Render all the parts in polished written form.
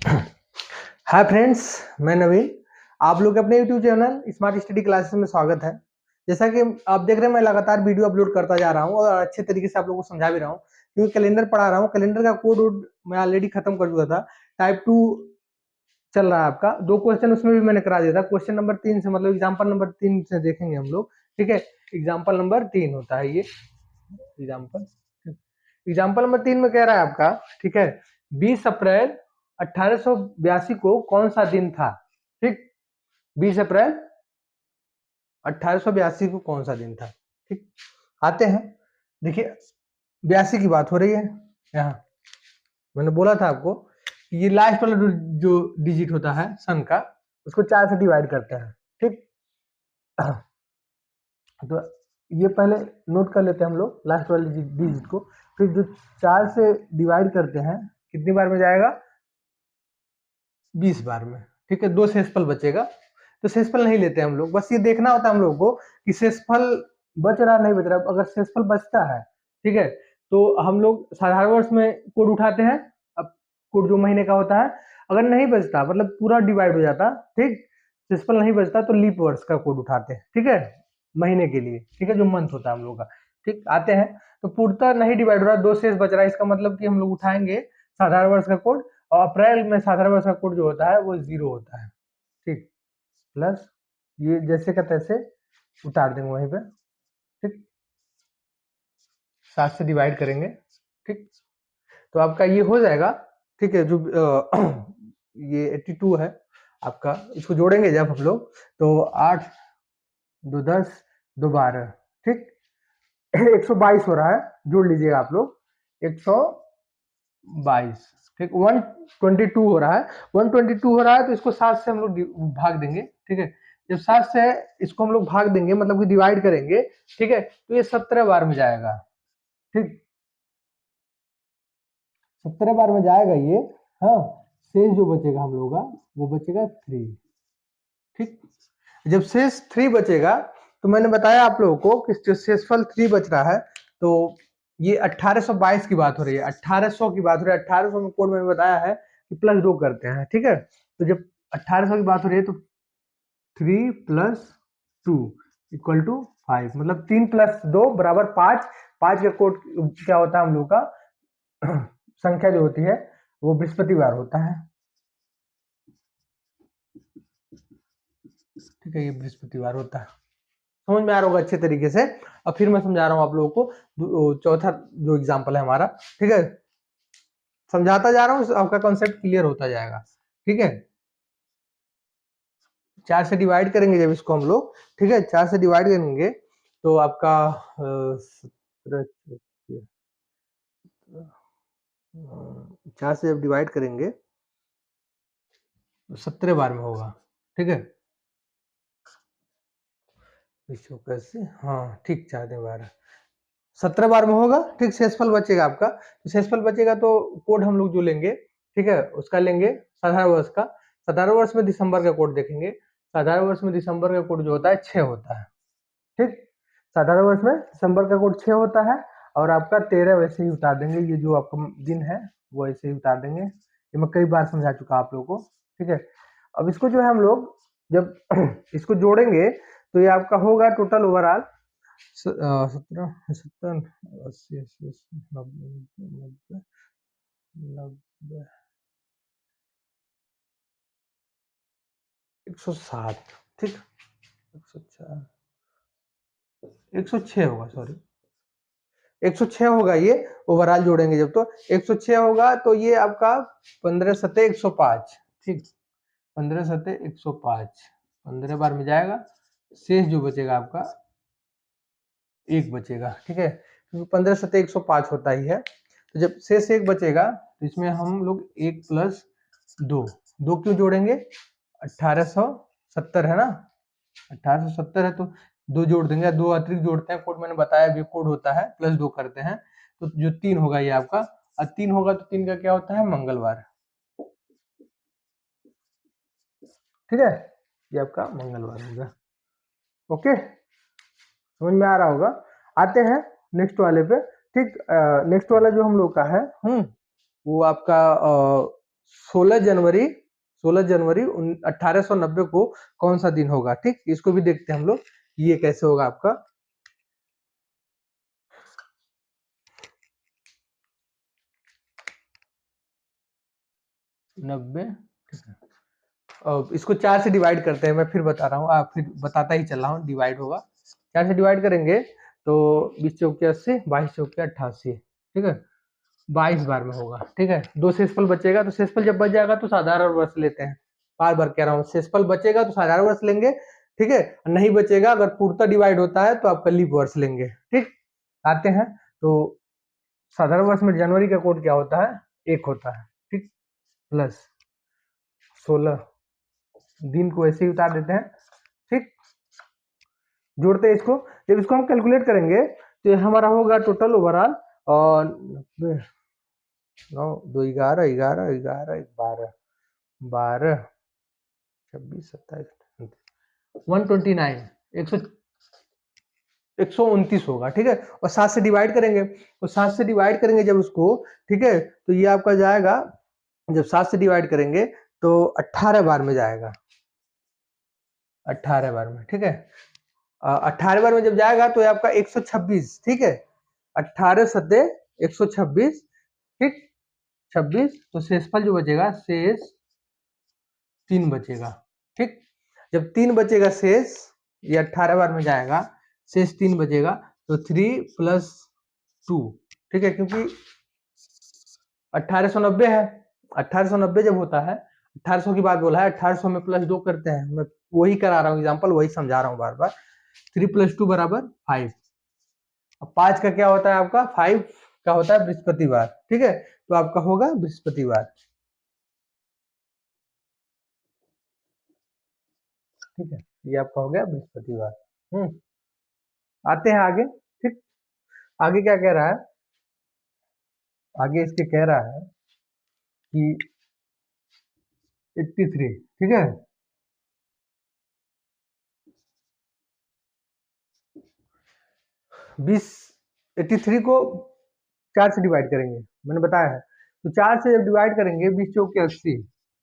Hi friends, मैं नवीन। आप लोग के अपने YouTube channel smart study classes में स्वागत है। जैसा कि आप देख रहे हैं, मैं लगातार वीडियो अपलोड करता जा रहा हूं और अच्छे तरीके से आप लोगों को समझा भी रहा हूं, क्योंकि कैलेंडर पढ़ा रहा हूं। कैलेंडर का कोड मैं ऑलरेडी खत्म कर चुका था। टाइप 2 चल रहा है आपका। 2 क्वेश्चन उसमें भी मैंने करा दिया था। क्वेश्चन नंबर 3 से, मतलब एग्जाम्पल नंबर 3 से देखेंगे हम लोग। ठीक है, एग्जाम्पल नंबर 3 होता है ये एग्जाम्पल। एग्जाम्पल नंबर 3 में कह रहा है आपका, ठीक है, 20 अप्रैल 1882 को कौन सा दिन था? ठीक, 20 अप्रैल 1882 को कौन सा दिन था? ठीक, आते हैं। देखिए, 82 की बात हो रही है। यहाँ मैंने बोला था आपको कि ये लास्ट वाला जो डिजिट होता है सन का, उसको 4 से डिवाइड करते हैं। ठीक, तो ये पहले नोट कर लेते हैं हम लोग लास्ट वाले डिजिट को। फिर जो 4 से डिवाइड करते हैं, कितनी बार में जाएगा? 20 बार में। ठीक है, 2 शेषफल बचेगा। तो शेषफल नहीं लेते हम लोग, बस ये देखना होता है हम लोग को कि शेषफल बच रहा नहीं बच रहा। अगर शेषफल बचता है, ठीक है, तो हम लोग साधारण वर्ष में कोड उठाते हैं। अब कोड जो महीने का होता है, अगर नहीं बचता, मतलब पूरा डिवाइड हो जाता, ठीक, शेषफल नहीं बचता, तो लीप वर्ष का कोड उठाते हैं। ठीक है, महीने के लिए। ठीक है, जो मंथ होता है हम लोग का। ठीक, आते हैं। तो पूर्णतः नहीं डिवाइड हो रहा, 2 शेष बच रहा है, इसका मतलब कि हम लोग उठाएंगे साधारण वर्ष का कोड। और अप्रैल में साधारण वर्ष का कोड जो होता है वो 0 होता है। ठीक, प्लस ये जैसे का तैसे उतार देंगे वहीं पे। ठीक, 7 से डिवाइड करेंगे। ठीक, तो आपका ये हो जाएगा। ठीक है, जो ये 82 है आपका, इसको जोड़ेंगे जब हम लोग, तो 8 2 10 2 12। ठीक, 122 हो रहा है, जोड़ लीजिएगा आप लोग, 122। ठीक, 122 हो रहा है। 122 हो रहा है, तो इसको 7 से हम लोग भाग देंगे। ठीक है, जब 7 से इसको हम लोग भाग देंगे, मतलब कि डिवाइड करेंगे, ठीक है, तो ये 17 बार में जाएगा। ठीक, 17 बार में जाएगा ये। हाँ, शेष जो बचेगा हम लोग का, वो बचेगा 3। ठीक, जब शेष 3 बचेगा, तो मैंने बताया आप लोगों को कि जो शेषफल 3 बच रहा है, तो ये 1822 की बात हो रही है। 1800 की बात हो रही है। 1800 में कोड मैंने बताया है कि +2 करते हैं। ठीक है, तो जब 1800 की बात हो रही है, तो 3 + 2 = 5, मतलब 3 + 2 = 5। 5 का कोड क्या होता है हम लोग का? संख्या जो होती है वो बृहस्पतिवार होता है। ठीक है, ये बृहस्पतिवार होता है। समझ में आ रहा होगा अच्छे तरीके से। अब फिर मैं समझा रहा हूँ आप लोगों को चौथा जो एग्जाम्पल है हमारा। ठीक है, समझाता जा रहा हूँ, आपका कॉन्सेप्ट क्लियर होता जाएगा। ठीक है, 4 से डिवाइड करेंगे जब इसको हम लोग, ठीक है, 4 से डिवाइड करेंगे, तो आपका 4 से जब डिवाइड करेंगे तो 17 बार में होगा। ठीक है, इसको कैसे, हाँ ठीक, 4 × 17 बार में होगा। ठीक, शेषफल बचेगा आपका। तो शेषफल बचेगा तो कोड हम लोग जो लेंगे, ठीक है, उसका लेंगे साधारण वर्ष का। साधारण वर्ष में दिसंबर का कोड देखेंगे। साधारण वर्ष में दिसंबर का कोड जो होता है 6 होता है। ठीक, साधारण वर्ष में दिसंबर का कोड 6 होता है। और आपका 13 वैसे ही उतार देंगे, ये जो आपका दिन है वो ऐसे ही उतार देंगे। ये मैं कई बार समझा चुका आप लोगों को। ठीक है, अब इसको जो है हम लोग जब इसको जोड़ेंगे, तो ये आपका होगा टोटल ओवरऑल 17 70 80 80 90 90 90 160। ठीक, 104 106 होगा, सॉरी 106 होगा ये। ओवरऑल जोड़ेंगे जब, तो 106 होगा, तो ये आपका 15 सते 105। ठीक, 15 सते 105, 15 बार में जाएगा। शेष जो बचेगा आपका 1 बचेगा। ठीक है, क्योंकि 15 सते 105 होता ही है। तो जब शेष 1 बचेगा, तो इसमें हम लोग 1 + 2, 2 क्यों जोड़ेंगे? 1870 है ना, 1870 है, तो 2 जोड़ देंगे। 2 अतिरिक्त जोड़ते हैं, कोड मैंने बताया भी, कोड होता है +2 करते हैं, तो जो 3 होगा ये आपका। और 3 होगा तो 3 का क्या होता है? मंगलवार। ठीक है, ये आपका मंगलवार होगा। ओके, समझ में आ रहा होगा। आते हैं नेक्स्ट वाले पे। ठीक, नेक्स्ट वाला जो हम लोग का है, वो आपका 16 जनवरी 16 जनवरी 1890 को कौन सा दिन होगा। ठीक, इसको भी देखते हैं हम लोग, ये कैसे होगा आपका। 90, और इसको 4 से डिवाइड करते हैं, मैं फिर बता रहा हूँ, आप फिर बताता ही चल रहा हूँ, डिवाइड होगा 4 से डिवाइड करेंगे तो 20 चौके 80, 22 चौके 88, ठीक है, 22 बार में होगा। ठीक है, 2 शेषफल बचेगा, तो शेषफल जब बच जाएगा तो साधारण वर्ष लेते हैं, बार बार कह रहा हूँ, शेषफल बचेगा तो साधारण वर्ष लेंगे। ठीक है, नहीं बचेगा, अगर पूर्णतः डिवाइड होता है तो आपका लीप वर्ष लेंगे। ठीक, आते हैं तो साधारण वर्ष में जनवरी का कोड क्या होता है, 1 होता है। ठीक, प्लस 16, दिन को ऐसे ही उतार देते हैं। ठीक, जोड़ते हैं इसको, जब इसको हम कैलकुलेट करेंगे तो ये हमारा होगा टोटल ओवरऑल, और 9 2 11 11 11 12 12 26 27 129 129 होगा। ठीक है, और 7 से डिवाइड करेंगे, तो 7 से डिवाइड करेंगे जब उसको, ठीक है, तो ये आपका जाएगा, जब 7 से डिवाइड करेंगे तो 18 बार में जाएगा, 18 बार में। ठीक है, 18 बार में जब जाएगा तो ये आपका 126। ठीक है, 18 सत्ते 126। ठीक, 26, तो शेषफल जो बचेगा, शेष 3 बचेगा। ठीक, जब 3 बचेगा शेष, ये 18 बार में जाएगा, शेष 3 बचेगा, तो 3 + 2। ठीक है, क्योंकि 1890 है, 1890 जब होता है, 1800 की बात बोला है, 1800 में +2 करते हैं, मैं वही करा रहा हूँ एग्जांपल, वही समझा रहा हूँ बार बार। 3 + 2 = 5। अब 5 का क्या होता है आपका, 5 का होता है बृहस्पतिवार। ठीक है, तो आपका होगा बृहस्पतिवार। ठीक है, ये आपका हो गया बृहस्पतिवार। आते हैं आगे। ठीक, आगे क्या कह रहा है, आगे इसके कह रहा है कि 83। ठीक है, 20 83 को 4 से डिवाइड करेंगे, मैंने बताया है, तो 4 से जब डिवाइड करेंगे 20 चौके 80,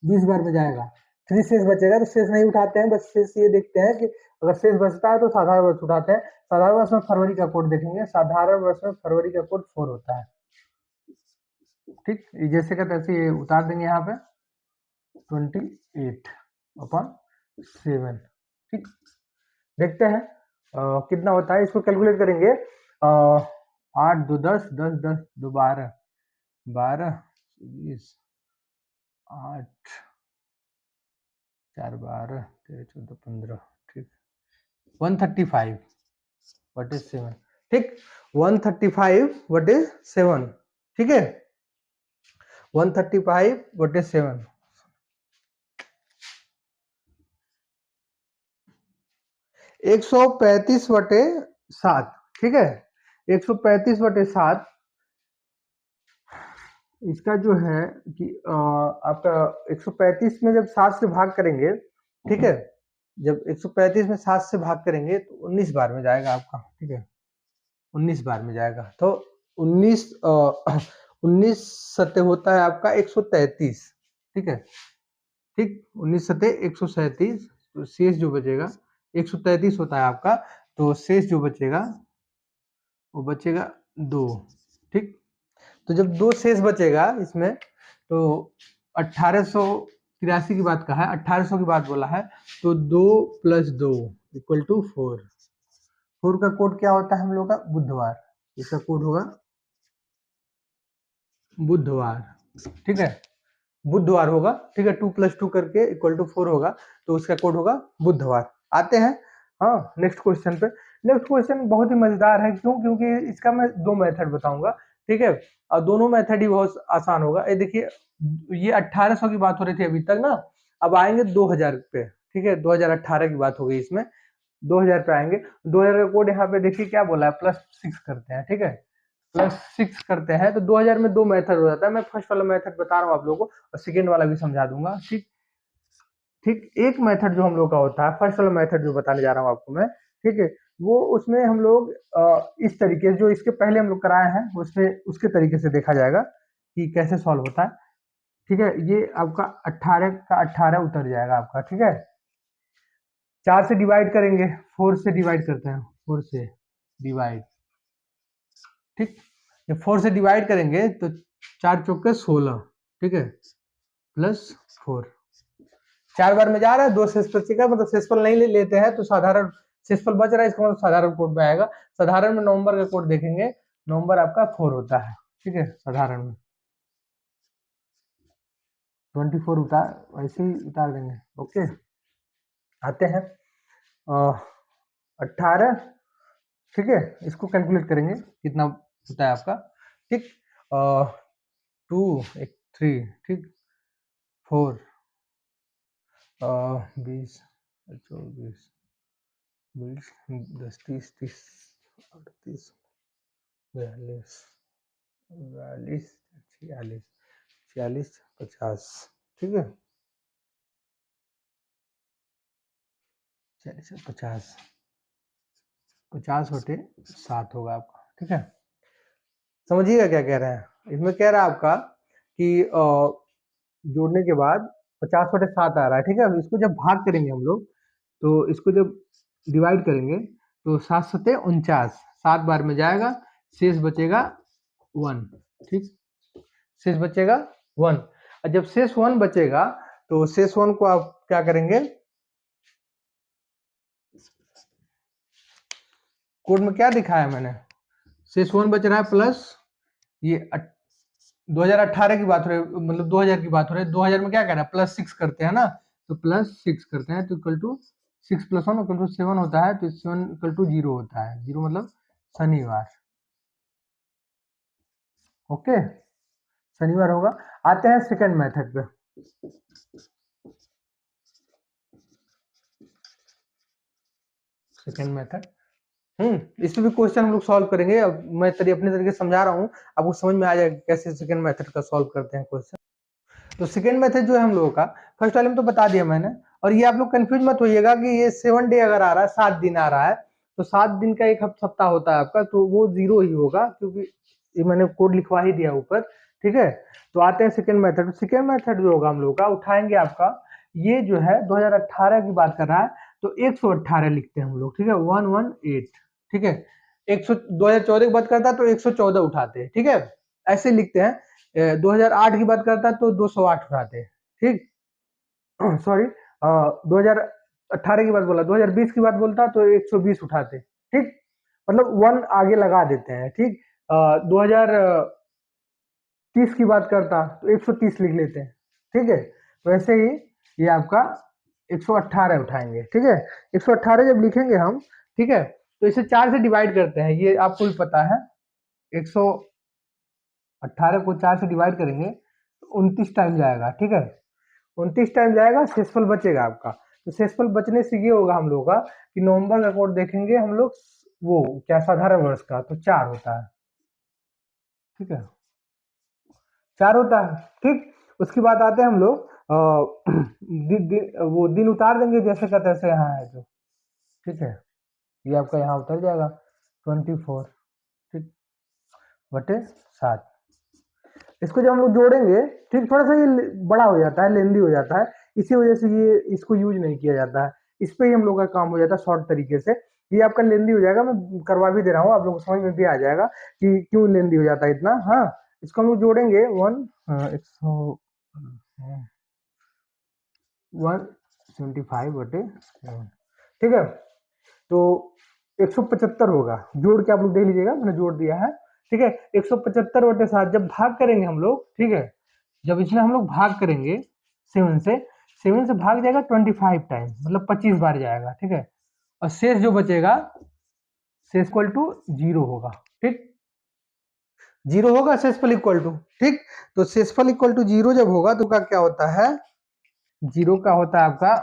20 बार में जाएगा, 3 शेष बचेगा, तो शेष नहीं उठाते हैं, बस शेष ये देखते हैं कि अगर शेष बचता है तो साधारण वर्ष उठाते हैं। साधारण वर्ष में फरवरी का कोड देखेंगे, साधारण वर्ष में फरवरी का कोड 4 होता है। ठीक, जैसे का तैसे ये उतार देंगे यहाँ पे 28/7। ठीक, देखते हैं कितना होता है, इसको कैलकुलेट करेंगे। 8 2 10 10 10 2 12 12 20 8 4 12 13 14 15। ठीक, 135/7। ठीक, 135/7। ठीक है, 135/7, 135/7। ठीक है, 135/7, इसका जो है कि आपका 135 में जब 7 से भाग करेंगे, ठीक है, जब 135 में 7 से भाग करेंगे तो 19 बार में जाएगा आपका। ठीक है, 19 बार में जाएगा, तो 19 सत्ते होता है आपका 133। ठीक है, ठीक, 19 सत्ते 137, तो शेष जो बचेगा 133 होता है आपका, तो शेष जो बचेगा वो बचेगा 2। ठीक, तो जब 2 शेष बचेगा इसमें, तो 1883 की बात कहा है, 1800 की बात बोला है, तो 2 + 2 = 4। 4 का कोड क्या होता है हम लोग का, बुधवार, इसका कोड होगा बुधवार। ठीक है, बुधवार होगा। ठीक है, 2 + 2 करके = 4 होगा, तो उसका कोड होगा बुधवार। आते हैं हाँ नेक्स्ट क्वेश्चन पे। नेक्स्ट क्वेश्चन बहुत ही मजेदार है, क्यों, क्योंकि इसका मैं 2 मेथड बताऊंगा। ठीक है, और दोनों मेथड ही बहुत आसान होगा। ये देखिए, ये 1800 की बात हो रही थी अभी तक ना, अब आएंगे 2000 पे। ठीक है, 2018 की बात हो गई, इसमें 2000 पे आएंगे। 2000 का कोड यहाँ पे देखिए क्या बोला है, +6 करते हैं। ठीक है, +6 करते हैं, तो 2000 में 2 मेथड हो जाता है। मैं फर्स्ट वाला मेथड बता रहा हूँ आप लोगों को, और सेकेंड वाला भी समझा दूंगा। ठीक, ठीक, एक मेथड जो हम लोग का होता है, फर्स्ट वाला मेथड जो बताने जा रहा हूँ आपको मैं, ठीक है, वो उसमें हम लोग इस तरीके से, जो इसके पहले हम लोग कराए हैं उसमें, उसके तरीके से देखा जाएगा कि कैसे सॉल्व होता है। ठीक है, ये आपका 18 का 18 उतर जाएगा आपका, ठीक है। 4 से डिवाइड करेंगे, 4 से डिवाइड करते हैं, 4 से डिवाइड, ठीक। जब 4 से डिवाइड करेंगे तो 4 चौके 16, ठीक है, प्लस 4, 4 बार में जा रहा है, 2 शेषफल बचेगा, मतलब शेषफल नहीं लेते हैं तो साधारण शेषफल बच रहा है, इसका मतलब साधारण कोड में आएगा। साधारण में नवंबर का कोड देखेंगे, नवंबर आपका 4 होता है, ठीक है, साधारण में 24 उतार, ऐसे ही उतार देंगे, ओके। आते हैं 18, ठीक है, इसको कैलकुलेट करेंगे कितना होता है आपका, ठीक। 2 एक 3, ठीक, 4 20 24 20 10 30 30 38 42 42 46 46 50, ठीक है, 40 50 50 बटे 7 होगा आपका, ठीक है। समझिएगा क्या कह रहे हैं, इसमें कह रहा है आपका कि जोड़ने के बाद 50 बटे 7 आ रहा है, ठीक है। अब इसको जब भाग करेंगे हम लोग, तो इसको जब डिवाइड करेंगे तो 7 सते 49, 7 बार में जाएगा, शेष बचेगा 1, ठीक, शेष बचेगा 1। और जब शेष 1 बचेगा तो शेष 1 को आप क्या करेंगे, कोड में क्या दिखाया मैंने, शेष 1 बच रहा है प्लस ये 2018 की बात हो रही है, मतलब 2000 की बात हो रही है, 2000 में क्या करना है, प्लस 6 करते हैं ना, तो प्लस 6 करते हैं तो equal to 6 plus 1 equal to 7 होता है, तो 7 इक्वल टू 0 होता है, 0 मतलब शनिवार, ओके, शनिवार होगा। आते हैं सेकंड मेथड पे, सेकंड मेथड, इस पे भी क्वेश्चन हम लोग सॉल्व करेंगे। अब मैं अपने तरीके से समझा रहा हूँ, आपको समझ में आ जाएगा कैसे सेकंड मेथड का सॉल्व करते हैं क्वेश्चन। तो सेकंड मेथड जो है हम लोगों का, फर्स्ट वाले में तो बता दिया मैंने, और ये आप लोग कंफ्यूज मत होइएगा कि ये 7 डे अगर आ रहा है, 7 दिन आ रहा है, तो 7 दिन का एक सप्ताह होता है आपका, तो वो 0 ही होगा, क्योंकि ये मैंने कोड लिखवा ही दिया ऊपर, ठीक है। तो आते हैं सेकंड मेथड, सेकंड मेथड जो होगा हम लोग का, उठाएंगे आपका, ये जो है 2018 की बात कर रहा है, तो 118 लिखते हैं हम लोग, ठीक है, 118, ठीक है। 100 2014 की बात करता है तो 114 उठाते हैं, ठीक है, ऐसे लिखते हैं। 2008 की बात करता है तो 208 उठाते हैं, ठीक। सॉरी, 2018 की बात बोला, 2020 की बात बोलता तो 120 उठाते, ठीक, मतलब 1 आगे लगा देते हैं, ठीक। 2030 की बात करता तो 130 लिख लेते हैं, ठीक है। वैसे ही ये आपका 118 उठाएंगे, ठीक है। 118 जब लिखेंगे हम, ठीक है, तो इसे 4 से डिवाइड करते हैं, ये आपको भी पता है। 118 को 4 से डिवाइड करेंगे तो 29 टाइम जाएगा, ठीक है, 29 टाइम जाएगा, शेषफल बचेगा आपका। तो शेषफल बचने से ये होगा हम लोग का कि नवंबर का कोड देखेंगे हम लोग, वो क्या साधारण वर्ष का, तो 4 होता है, ठीक है, 4 होता है, ठीक। उसके बाद आते हैं हम लोग वो दिन उतार देंगे जैसे का तैसे यहाँ है जो, ठीक है, ये आपका यहाँ उतर जाएगा 24, ठीक, बटे 7। इसको जब हम लोग जोड़ेंगे, ठीक, थोड़ा सा ये बड़ा हो जाता है, लेंदी हो जाता है, इसी वजह से ये इसको यूज नहीं किया जाता है, इस पे ही हम लोग का काम हो जाता है शॉर्ट तरीके से। ये आपका लेंदी हो जाएगा, मैं करवा भी दे रहा हूँ, आप लोग को समझ में भी आ जाएगा कि क्यों लेंदी हो जाता है इतना। हाँ, इसको हम लोग जोड़ेंगे 175 बटे 7, ठीक है, तो 175 होगा, जोड़ के आप लोग देख लीजिएगा, मैंने जोड़ दिया है, ठीक है। 175 बटे 7 जब भाग करेंगे हम लोग, ठीक है, जब इसमें हम लोग भाग करेंगे 7 से, 7 से भाग जाएगा 25 टाइम, मतलब 25 बार जाएगा, ठीक है, और शेष जो बचेगा, शेष इक्वल टू 0 होगा, ठीक, 0 होगा शेषफल इक्वल टू, ठीक। तो शेषफल इक्वल टू 0 जब होगा तो का क्या होता है, 0 का होता है आपका,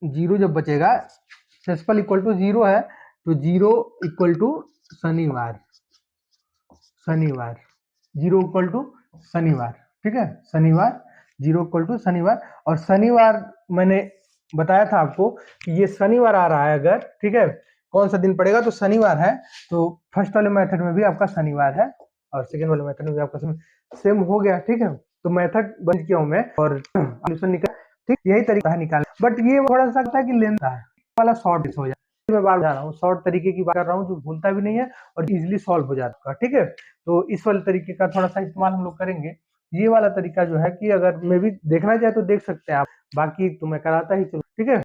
0 जब बचेगा, शेषफल इक्वल टू 0 है, तो 0 इक्वल टू शनिवार, शनिवार 0 इक्वल टू शनिवार, ठीक है, शनिवार 0 इक्वल टू शनिवार। और शनिवार मैंने बताया था आपको कि ये शनिवार आ रहा है अगर, ठीक है, कौन सा दिन पड़ेगा, तो शनिवार है, तो फर्स्ट वाले मेथड में भी आपका शनिवार है और सेकंड वाले मेथड में भी आपका सेम हो गया, ठीक है। तो मेथड बंद किया हूँ मैं और सॉल्यूशन निकल, ठीक, यही तरीका है निकाल, बट ये थोड़ा सा है कि लेंथ है वाला शॉर्ट हो जाए, मैं बात बता रहा हूँ, शॉर्ट तरीके की बात कर रहा हूँ जो भूलता भी नहीं है और इजीली सॉल्व हो जाता है, ठीक है। तो इस वाले तरीके का थोड़ा सा इस्तेमाल हम लोग करेंगे। ये वाला तरीका जो है कि अगर मैं भी देखना चाहे तो देख सकते हैं आप, बाकी तो मैं कराता ही चलूँ, ठीक है।